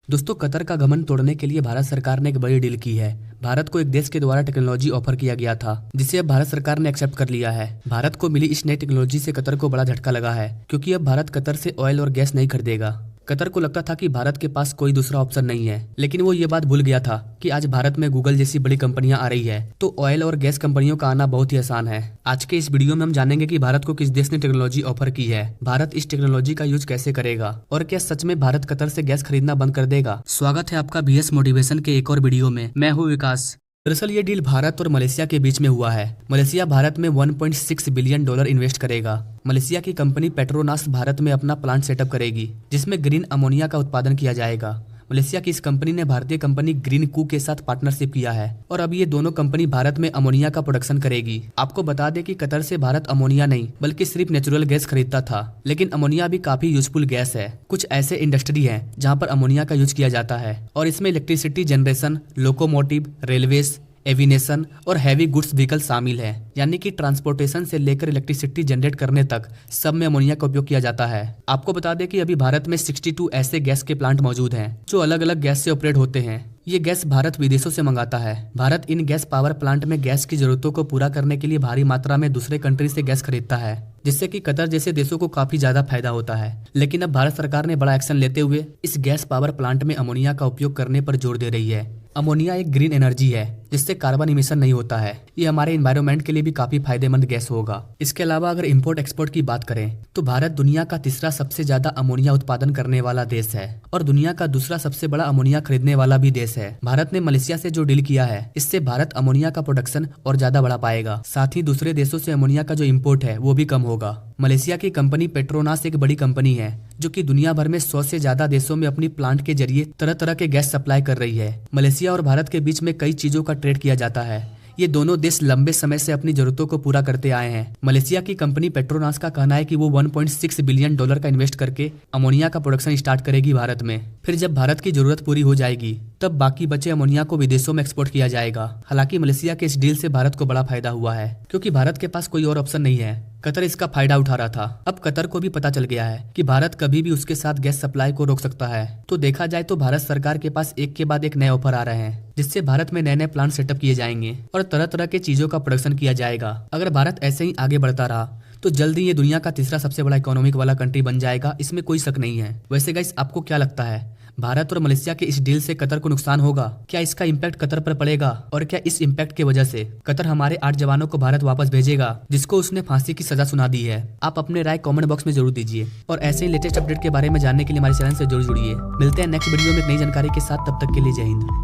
दोस्तों, कतर का घमंड तोड़ने के लिए भारत सरकार ने एक बड़ी डील की है। भारत को एक देश के द्वारा टेक्नोलॉजी ऑफर किया गया था, जिसे अब भारत सरकार ने एक्सेप्ट कर लिया है। भारत को मिली इस नई टेक्नोलॉजी से कतर को बड़ा झटका लगा है, क्योंकि अब भारत कतर से ऑयल और गैस नहीं खरीदेगा। कतर को लगता था कि भारत के पास कोई दूसरा ऑप्शन नहीं है, लेकिन वो ये बात भूल गया था कि आज भारत में गूगल जैसी बड़ी कंपनियां आ रही है, तो ऑयल और गैस कंपनियों का आना बहुत ही आसान है। आज के इस वीडियो में हम जानेंगे कि भारत को किस देश ने टेक्नोलॉजी ऑफर की है, भारत इस टेक्नोलॉजी का यूज कैसे करेगा और क्या सच में भारत कतर से गैस खरीदना बंद कर देगा। स्वागत है आपका बीएस मोटिवेशन के एक और वीडियो में। मैं हूँ विकास। दरअसल ये डील भारत और मलेशिया के बीच में हुआ है। मलेशिया भारत में $1.6 बिलियन इन्वेस्ट करेगा। मलेशिया की कंपनी पेट्रोनास भारत में अपना प्लांट सेटअप करेगी, जिसमें ग्रीन अमोनिया का उत्पादन किया जाएगा। मलेशिया की इस कंपनी ने भारतीय कंपनी ग्रीन कू के साथ पार्टनरशिप किया है और अब ये दोनों कंपनी भारत में अमोनिया का प्रोडक्शन करेगी। आपको बता दें कि कतर से भारत अमोनिया नहीं बल्कि सिर्फ नेचुरल गैस खरीदता था, लेकिन अमोनिया भी काफी यूजफुल गैस है। कुछ ऐसे इंडस्ट्री हैं जहां पर अमोनिया का यूज किया जाता है और इसमें इलेक्ट्रिसिटी जनरेशन, लोकोमोटिव, रेलवेज, एविनेशन और हैवी गुड्स व्हीकल शामिल है। यानी कि ट्रांसपोर्टेशन से लेकर इलेक्ट्रिसिटी जनरेट करने तक सब में अमोनिया का उपयोग किया जाता है। आपको बता दें कि अभी भारत में 62 ऐसे गैस के प्लांट मौजूद हैं जो अलग अलग गैस से ऑपरेट होते हैं। ये गैस भारत विदेशों से मंगाता है। भारत इन गैस पावर प्लांट में गैस की जरूरतों को पूरा करने के लिए भारी मात्रा में दूसरे कंट्री से गैस खरीदता है, जिससे कि कतर जैसे देशों को काफी ज्यादा फायदा होता है। लेकिन अब भारत सरकार ने बड़ा एक्शन लेते हुए इस गैस पावर प्लांट में अमोनिया का उपयोग करने पर जोर दे रही है। अमोनिया एक ग्रीन एनर्जी है जिससे कार्बन इमिशन नहीं होता है। ये हमारे एनवायरनमेंट के लिए भी काफी फायदेमंद गैस होगा। इसके अलावा अगर इंपोर्ट एक्सपोर्ट की बात करें तो भारत दुनिया का तीसरा सबसे ज्यादा अमोनिया उत्पादन करने वाला देश है और दुनिया का दूसरा सबसे बड़ा अमोनिया खरीदने वाला भी देश है। भारत ने मलेशिया से जो डील किया है, इससे भारत अमोनिया का प्रोडक्शन और ज्यादा बढ़ा पाएगा। साथ ही दूसरे देशों से अमोनिया का जो इम्पोर्ट है वो भी कम होगा। मलेशिया की कंपनी पेट्रोनास एक बड़ी कंपनी है जो कि दुनिया भर में 100 से ज्यादा देशों में अपनी प्लांट के जरिए तरह तरह के गैस सप्लाई कर रही है। मलेशिया और भारत के बीच में कई चीजों का ट्रेड किया जाता है। ये दोनों देश लंबे समय से अपनी जरूरतों को पूरा करते आए हैं। मलेशिया की कंपनी पेट्रोनास का कहना है कि वो $1.6 बिलियन का इन्वेस्ट करके अमोनिया का प्रोडक्शन स्टार्ट करेगी भारत में। फिर जब भारत की जरूरत पूरी हो जाएगी तब बाकी बचे अमोनिया को विदेशों में एक्सपोर्ट किया जाएगा। हालांकि मलेशिया के इस डील से भारत को बड़ा फायदा हुआ है, क्योंकि भारत के पास कोई और ऑप्शन नहीं है। कतर इसका फायदा उठा रहा था। अब कतर को भी पता चल गया है कि भारत कभी भी उसके साथ गैस सप्लाई को रोक सकता है। तो देखा जाए तो भारत सरकार के पास एक के बाद एक नए ऑफर आ रहे हैं, जिससे भारत में नए नए प्लांट सेटअप किए जाएंगे और तरह तरह के चीजों का प्रोडक्शन किया जाएगा। अगर भारत ऐसे ही आगे बढ़ता रहा तो जल्दी ये दुनिया का तीसरा सबसे बड़ा इकोनॉमिक वाला कंट्री बन जाएगा, इसमें कोई शक नहीं है। वैसे गाइस, आपको क्या लगता है, भारत और मलेशिया के इस डील से कतर को नुकसान होगा? क्या इसका इम्पैक्ट कतर पर पड़ेगा और क्या इस इम्पैक्ट की वजह से कतर हमारे 8 जवानों को भारत वापस भेजेगा जिसको उसने फांसी की सजा सुना दी है? आप अपने राय कमेंट बॉक्स में जरूर दीजिए और ऐसे ही लेटेस्ट अपडेट के बारे में जानने के लिए हमारे चैनल से जरूर जुड़िए। मिलते हैं नेक्स्ट वीडियो में एक नई जानकारी के साथ। तब तक के लिए जय हिंद।